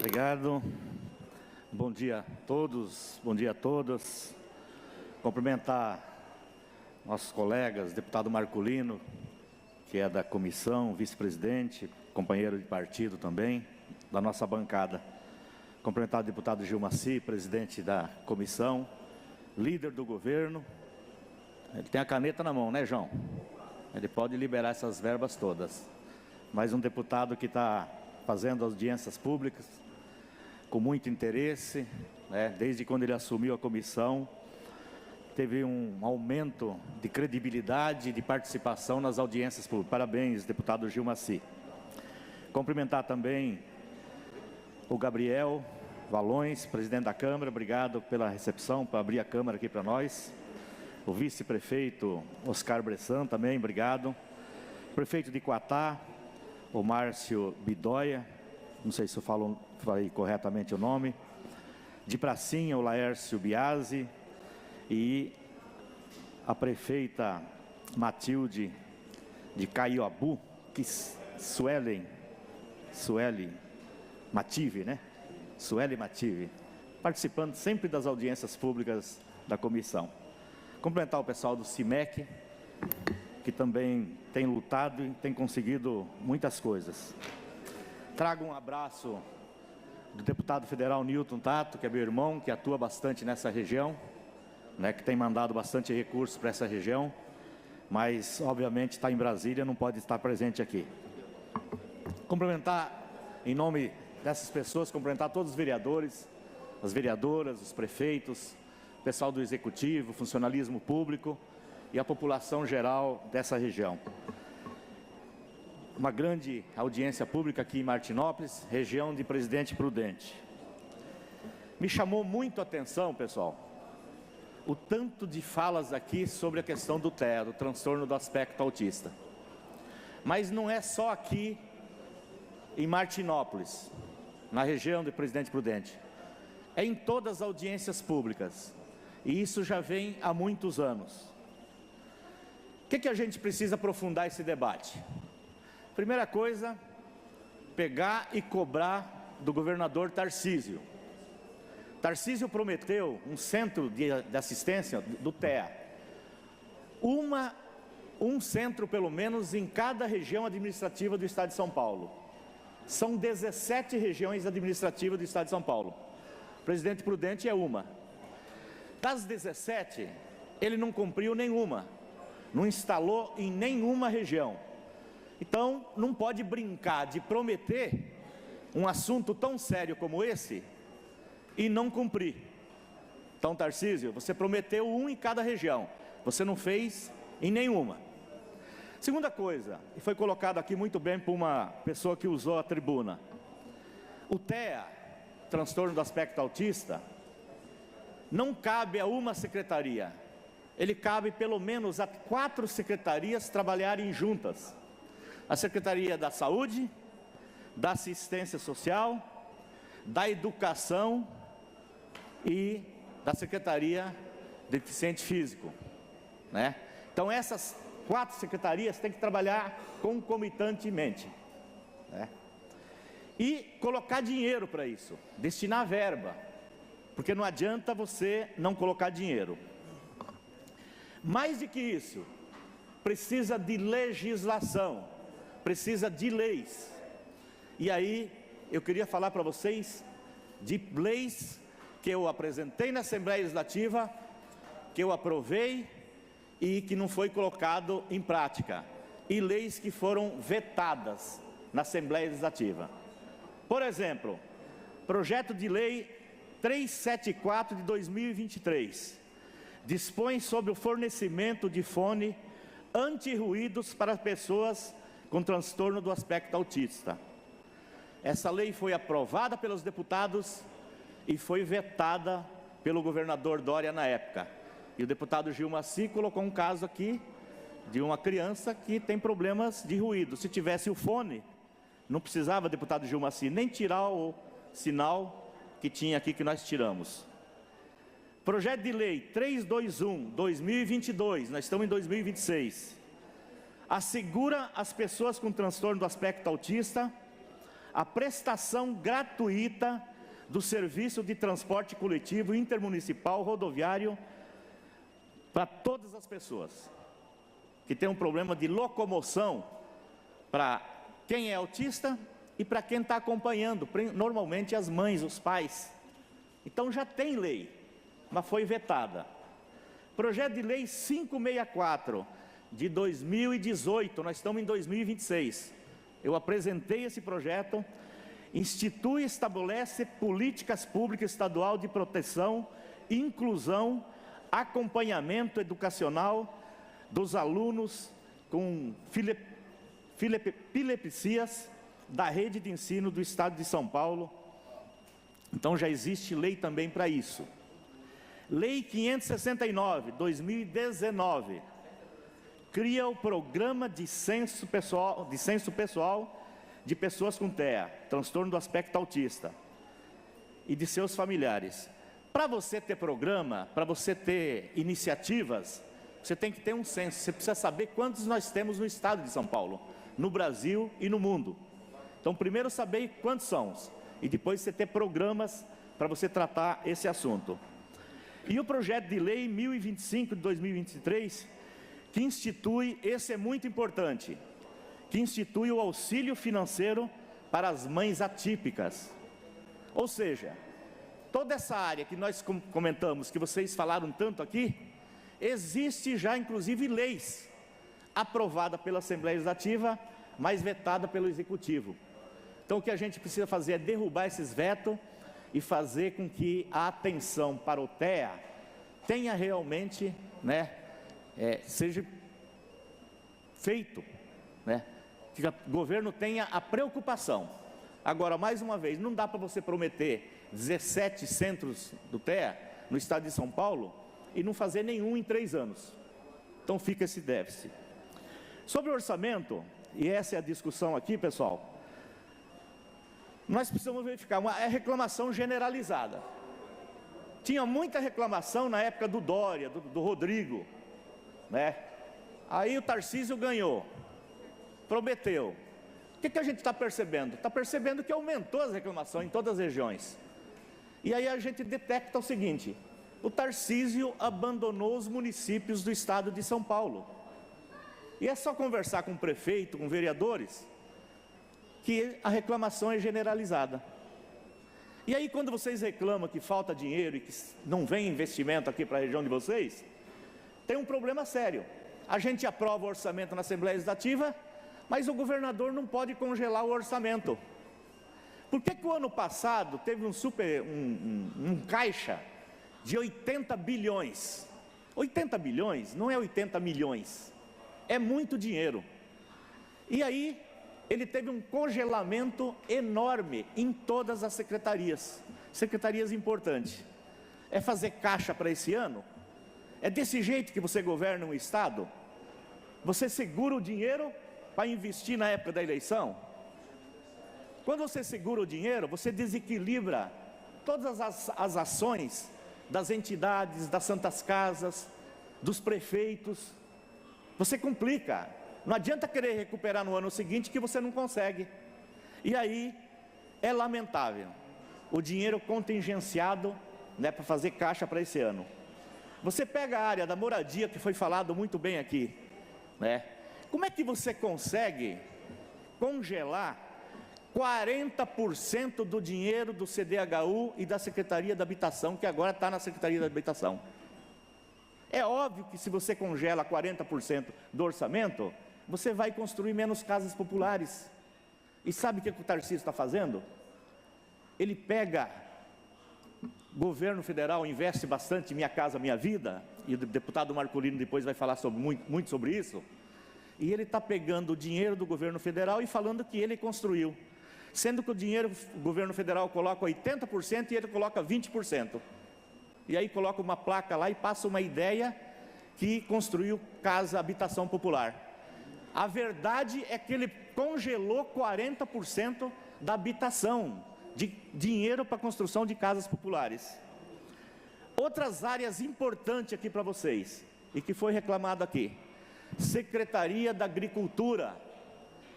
Obrigado. Bom dia a todos, bom dia a todas. Cumprimentar nossos colegas, deputado Marculino, que é da comissão, vice-presidente, companheiro de partido também, da nossa bancada. Cumprimentar o deputado Gilmacy, presidente da comissão, líder do governo. Ele tem a caneta na mão, né, João? Ele pode liberar essas verbas todas. Mais um deputado que está fazendo audiências públicas com muito interesse, né? Desde quando ele assumiu a comissão, teve um aumento de credibilidade e de participação nas audiências públicas. Parabéns, deputado Gilmacy. Cumprimentar também o Gabriel Valões, presidente da Câmara, obrigado pela recepção, para abrir a Câmara aqui para nós. O vice-prefeito Oscar Bressan também, obrigado. Prefeito de Quatá, o Márcio Bidóia, não sei se eu falei corretamente o nome. De Pracinha, o Laércio Biasi. E a prefeita Matilde de Caioabu, Sueli Mative, né? Sueli Mative, participando sempre das audiências públicas da comissão. Cumprimentar o pessoal do CIMEC, que também tem lutado e tem conseguido muitas coisas. Trago um abraço do deputado federal Newton Tato, que é meu irmão, que atua bastante nessa região, né, que tem mandado bastante recursos para essa região, mas obviamente está em Brasília, não pode estar presente aqui. Cumprimentar, em nome dessas pessoas, cumprimentar todos os vereadores, as vereadoras, os prefeitos, o pessoal do executivo, funcionalismo público e a população geral dessa região. Uma grande audiência pública aqui em Martinópolis, região de Presidente Prudente. Me chamou muito a atenção, pessoal, o tanto de falas aqui sobre a questão do TEA, do transtorno do aspecto autista. Mas não é só aqui em Martinópolis, na região de Presidente Prudente. É em todas as audiências públicas. E isso já vem há muitos anos. O que a gente precisa aprofundar esse debate? Primeira coisa, pegar e cobrar do governador Tarcísio. Tarcísio prometeu um centro de assistência do TEA. Um centro, pelo menos, em cada região administrativa do Estado de São Paulo. São 17 regiões administrativas do Estado de São Paulo. Presidente Prudente é uma. Das 17, ele não cumpriu nenhuma. Não instalou em nenhuma região. Então, não pode brincar de prometer um assunto tão sério como esse e não cumprir. Então, Tarcísio, você prometeu um em cada região, você não fez em nenhuma. Segunda coisa, e foi colocado aqui muito bem por uma pessoa que usou a tribuna, o TEA, transtorno do aspecto autista, não cabe a uma secretaria, ele cabe pelo menos a 4 secretarias trabalharem juntas. A Secretaria da Saúde, da Assistência Social, da Educação e da Secretaria de Deficiente Físico, né? Então essas 4 secretarias têm que trabalhar concomitantemente, né? E colocar dinheiro para isso, destinar verba, porque não adianta você não colocar dinheiro. Mais do que isso, precisa de legislação, precisa de leis. E aí, eu queria falar para vocês de leis que eu apresentei na Assembleia Legislativa, que eu aprovei e que não foi colocado em prática. E leis que foram vetadas na Assembleia Legislativa. Por exemplo, projeto de lei 374 de 2023, dispõe sobre o fornecimento de fone anti-ruídos para pessoas com transtorno do aspecto autista. Essa lei foi aprovada pelos deputados e foi vetada pelo governador Dória na época. E o deputado Gilmacy colocou um caso aqui de uma criança que tem problemas de ruído. Se tivesse o fone, não precisava, deputado Gilmacy, nem tirar o sinal que tinha aqui que nós tiramos. Projeto de lei 321/2022, nós estamos em 2026. Assegura às pessoas com transtorno do aspecto autista a prestação gratuita do serviço de transporte coletivo intermunicipal rodoviário para todas as pessoas que têm um problema de locomoção, para quem é autista e para quem está acompanhando, normalmente as mães, os pais. Então já tem lei, mas foi vetada. Projeto de lei 564 de 2018, nós estamos em 2026. Eu apresentei esse projeto. Institui e estabelece políticas públicas estadual de proteção, inclusão, acompanhamento educacional dos alunos com epilepsias da rede de ensino do Estado de São Paulo. Então já existe lei também para isso. Lei 569, 2019, cria o programa de censo pessoal de pessoas com TEA, transtorno do aspecto autista, e de seus familiares. Para você ter programa, para você ter iniciativas, você tem que ter um censo. Você precisa saber quantos nós temos no estado de São Paulo, no Brasil e no mundo. Então, primeiro saber quantos são, e depois você ter programas para você tratar esse assunto. E o projeto de lei 1025 de 2023, que institui, esse é muito importante, que institui o auxílio financeiro para as mães atípicas. Ou seja, toda essa área que nós comentamos, que vocês falaram tanto aqui, existe já inclusive leis aprovada pela Assembleia Legislativa, mas vetada pelo Executivo. Então o que a gente precisa fazer é derrubar esses vetos e fazer com que a atenção para o TEA tenha realmente, seja feito, que o governo tenha a preocupação. Agora, mais uma vez, não dá para você prometer 17 centros do TEA no estado de São Paulo e não fazer nenhum em 3 anos. Então fica esse déficit. Sobre o orçamento, e essa é a discussão aqui, pessoal, nós precisamos verificar, é reclamação generalizada. Tinha muita reclamação na época do Dória, do Rodrigo, Aí o Tarcísio ganhou, prometeu. O que a gente está percebendo? Está percebendo que aumentou as reclamações em todas as regiões. E aí a gente detecta o seguinte: o Tarcísio abandonou os municípios do estado de São Paulo. E é só conversar com o prefeito, com vereadores, que a reclamação é generalizada. E aí quando vocês reclamam que falta dinheiro e que não vem investimento aqui para a região de vocês, tem um problema sério. A gente aprova o orçamento na Assembleia Legislativa, mas o governador não pode congelar o orçamento. Por que o ano passado teve um caixa de 80 bilhões? 80 bilhões não é 80 milhões, é muito dinheiro. E aí ele teve um congelamento enorme em todas as secretarias importantes. É fazer caixa para esse ano? É desse jeito que você governa um estado? Você segura o dinheiro para investir na época da eleição? Quando você segura o dinheiro, você desequilibra todas as ações das entidades, das santas casas, dos prefeitos. Você complica. Não adianta querer recuperar no ano seguinte que você não consegue. E aí é lamentável o dinheiro contingenciado, para fazer caixa para esse ano. Você pega a área da moradia, que foi falado muito bem aqui, Como é que você consegue congelar 40% do dinheiro do CDHU e da Secretaria da Habitação, que agora está na Secretaria da Habitação? É óbvio que se você congela 40% do orçamento, você vai construir menos casas populares. E sabe o que o Tarcísio está fazendo? Ele pega, governo federal investe bastante em Minha Casa Minha Vida, e o deputado Marcolino depois vai falar muito sobre isso, e ele está pegando o dinheiro do governo federal e falando que ele construiu, sendo que o governo federal coloca 80% e ele coloca 20%. E aí coloca uma placa lá e passa uma ideia que construiu casa, habitação popular. A verdade é que ele congelou 40% da habitação, de dinheiro para a construção de casas populares. Outras áreas importantes aqui para vocês, e que foi reclamado aqui: Secretaria da Agricultura.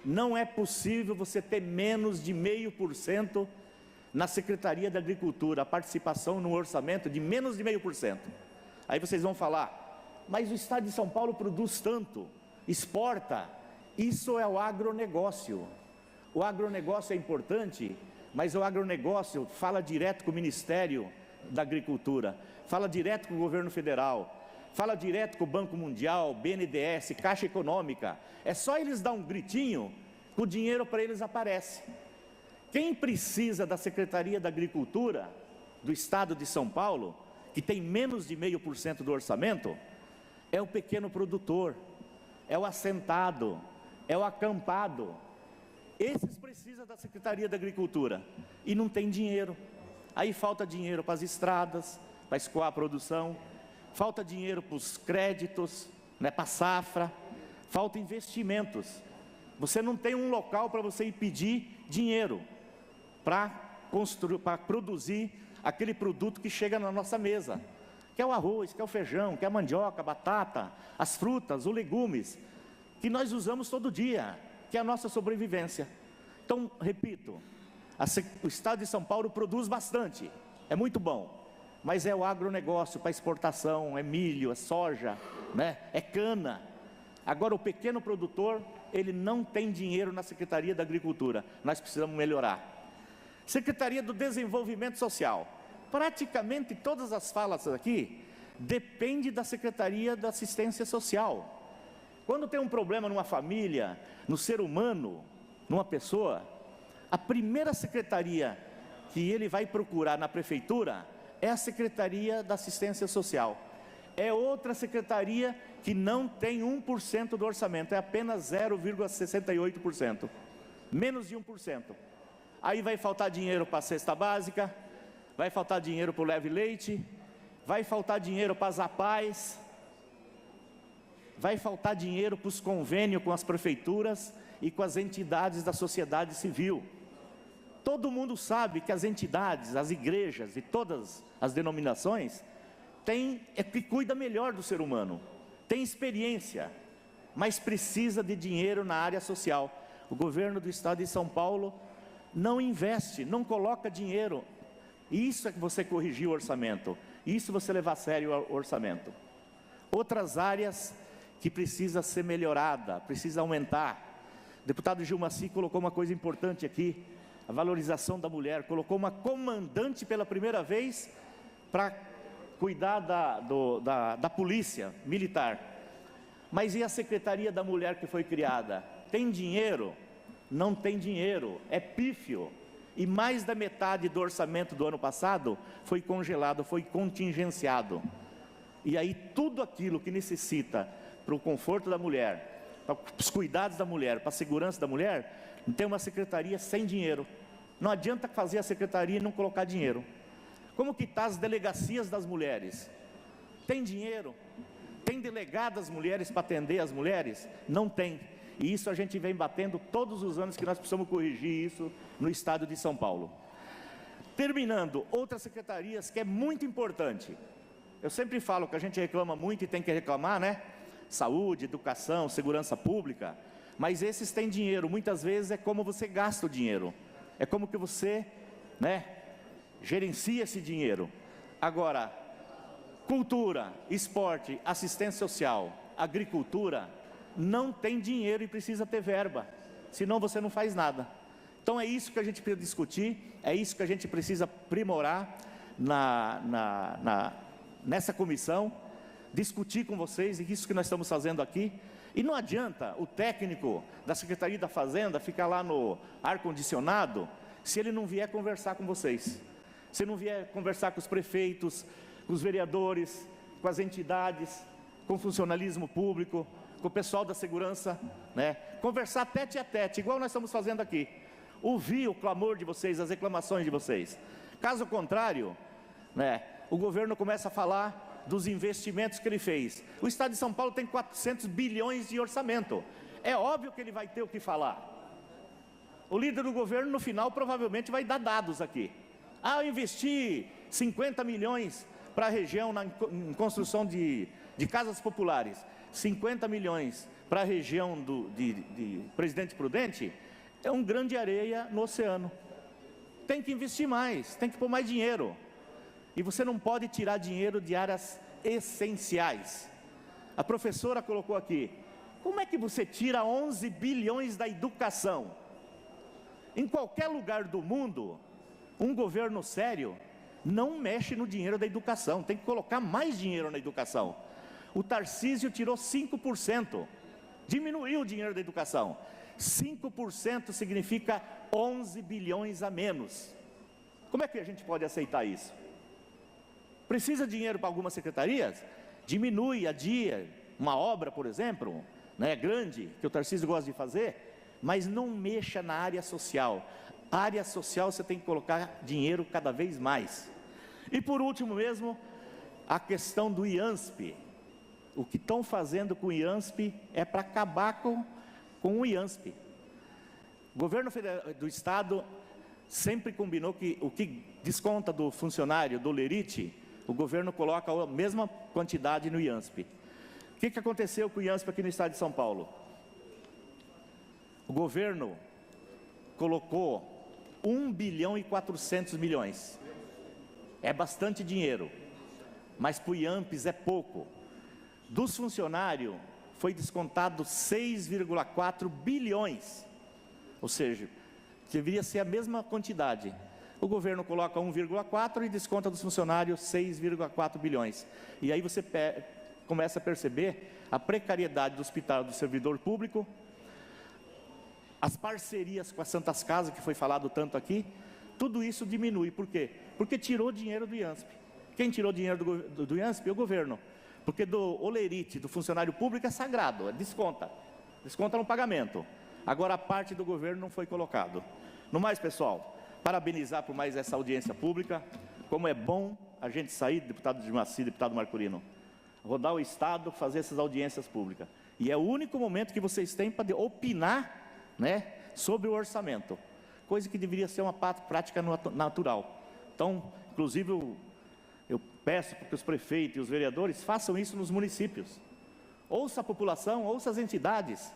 Não é possível você ter menos de 0,5% na Secretaria da Agricultura, a participação no orçamento de menos de 0,5%. Aí vocês vão falar, mas o Estado de São Paulo produz tanto, exporta, isso é o agronegócio. O agronegócio é importante, mas o agronegócio fala direto com o Ministério da Agricultura, fala direto com o governo federal, fala direto com o Banco Mundial, BNDES, Caixa Econômica. É só eles dar um gritinho, o dinheiro para eles aparece. Quem precisa da Secretaria da Agricultura do Estado de São Paulo, que tem menos de 0,5% do orçamento, é o pequeno produtor, é o assentado, é o acampado. Esses precisam da Secretaria da Agricultura e não tem dinheiro. Aí falta dinheiro para as estradas, para escoar a produção, falta dinheiro para os créditos, para a safra, falta investimentos. Você não tem um local para você ir pedir dinheiro para produzir aquele produto que chega na nossa mesa, que é o arroz, que é o feijão, que é a mandioca, a batata, as frutas, os legumes, que nós usamos todo dia, que é a nossa sobrevivência. Então, repito, o Estado de São Paulo produz bastante, é muito bom, mas é o agronegócio para exportação, é milho, é soja, é cana. Agora, o pequeno produtor, ele não tem dinheiro na Secretaria da Agricultura, nós precisamos melhorar. Secretaria do Desenvolvimento Social, praticamente todas as falas aqui dependem da Secretaria da Assistência Social. Quando tem um problema numa família, no ser humano, numa pessoa, a primeira secretaria que ele vai procurar na prefeitura é a Secretaria da Assistência Social. É outra secretaria que não tem 1% do orçamento, é apenas 0,68%, menos de 1%. Aí vai faltar dinheiro para a cesta básica, vai faltar dinheiro para o leve leite, vai faltar dinheiro para as APAES, vai faltar dinheiro para os convênios com as prefeituras e com as entidades da sociedade civil. Todo mundo sabe que as entidades, as igrejas e todas as denominações que cuida melhor do ser humano, tem experiência, mas precisa de dinheiro na área social. O governo do Estado de São Paulo não investe, não coloca dinheiro. Isso é que você corrigir o orçamento, isso você levar a sério o orçamento. Outras áreas que precisa ser melhorada, precisa aumentar. O deputado Gilmaci colocou uma coisa importante aqui, a valorização da mulher, colocou uma comandante pela primeira vez para cuidar da polícia militar. Mas e a Secretaria da Mulher que foi criada? Tem dinheiro? Não tem dinheiro, é pífio. E mais da metade do orçamento do ano passado foi congelado, foi contingenciado. E aí tudo aquilo que necessita para o conforto da mulher, para os cuidados da mulher, para a segurança da mulher, tem uma secretaria sem dinheiro. Não adianta fazer a secretaria e não colocar dinheiro. Como que está as delegacias das mulheres? Tem dinheiro? Tem delegadas mulheres para atender as mulheres? Não tem. E isso a gente vem batendo todos os anos que nós precisamos corrigir isso no Estado de São Paulo. Terminando, outras secretarias que é muito importante. Eu sempre falo que a gente reclama muito e tem que reclamar, Saúde, educação, segurança pública. Mas esses têm dinheiro, muitas vezes é como você gasta o dinheiro. É como que você, gerencia esse dinheiro. Agora, cultura, esporte, assistência social, agricultura, não tem dinheiro e precisa ter verba, senão você não faz nada. Então é isso que a gente precisa discutir, é isso que a gente precisa aprimorar nessa comissão, discutir com vocês, e isso que nós estamos fazendo aqui. E não adianta o técnico da Secretaria da Fazenda ficar lá no ar-condicionado, se ele não vier conversar com vocês, se não vier conversar com os prefeitos, com os vereadores, com as entidades, com o funcionalismo público, com o pessoal da segurança, conversar tete a tete, igual nós estamos fazendo aqui, ouvir o clamor de vocês, as reclamações de vocês. Caso contrário, o governo começa a falar dos investimentos que ele fez. O Estado de São Paulo tem 400 bilhões de orçamento, é óbvio que ele vai ter o que falar. O líder do governo no final provavelmente vai dar dados aqui. Eu investi 50 milhões para a região em construção de casas populares, 50 milhões para a região de Presidente Prudente é um grão de areia no oceano. Tem que investir mais, tem que pôr mais dinheiro. E você não pode tirar dinheiro de áreas essenciais. A professora colocou aqui, como é que você tira 11 bilhões da educação? Em qualquer lugar do mundo, um governo sério não mexe no dinheiro da educação, tem que colocar mais dinheiro na educação. O Tarcísio tirou 5%, diminuiu o dinheiro da educação. 5% significa 11 bilhões a menos. Como é que a gente pode aceitar isso? Precisa de dinheiro para algumas secretarias? Diminui, adia uma obra, por exemplo, né, grande, que o Tarcísio gosta de fazer, mas não mexa na área social. A área social você tem que colocar dinheiro cada vez mais. E por último mesmo, a questão do IANSP. O que estão fazendo com o IANSP é para acabar com o IANSP. O governo federal, do Estado sempre combinou que o que desconta do funcionário, do lerite, o governo coloca a mesma quantidade no IANSP. O que aconteceu com o IANSP aqui no estado de São Paulo? O governo colocou 1 bilhão e 400 milhões. É bastante dinheiro, mas para o IANPS é pouco. Dos funcionários, foi descontado 6,4 bilhões. Ou seja, deveria ser a mesma quantidade. O governo coloca 1,4 e desconta dos funcionários 6,4 bilhões. E aí você começa a perceber a precariedade do hospital, do servidor público, as parcerias com as Santas Casas, que foi falado tanto aqui, tudo isso diminui. Por quê? Porque tirou dinheiro do IANSP. Quem tirou dinheiro do IANSP? O governo. Porque do olerite, do funcionário público, é sagrado, desconta no pagamento. Agora a parte do governo não foi colocado. No mais, pessoal, parabenizar por mais essa audiência pública. Como é bom a gente sair, deputado Dirmaci, deputado Marcolino, rodar o Estado, fazer essas audiências públicas. E é o único momento que vocês têm para opinar, né, sobre o orçamento. Coisa que deveria ser uma prática natural. Então, inclusive, eu peço para que os prefeitos e os vereadores façam isso nos municípios. Ouça a população, ouça as entidades,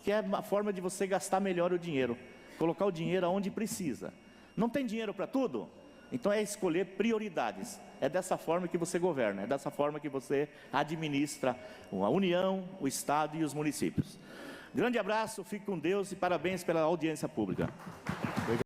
que é uma forma de você gastar melhor o dinheiro. Colocar o dinheiro onde precisa. Não tem dinheiro para tudo? Então é escolher prioridades. É dessa forma que você governa, é dessa forma que você administra a União, o Estado e os municípios. Grande abraço, fique com Deus e parabéns pela audiência pública.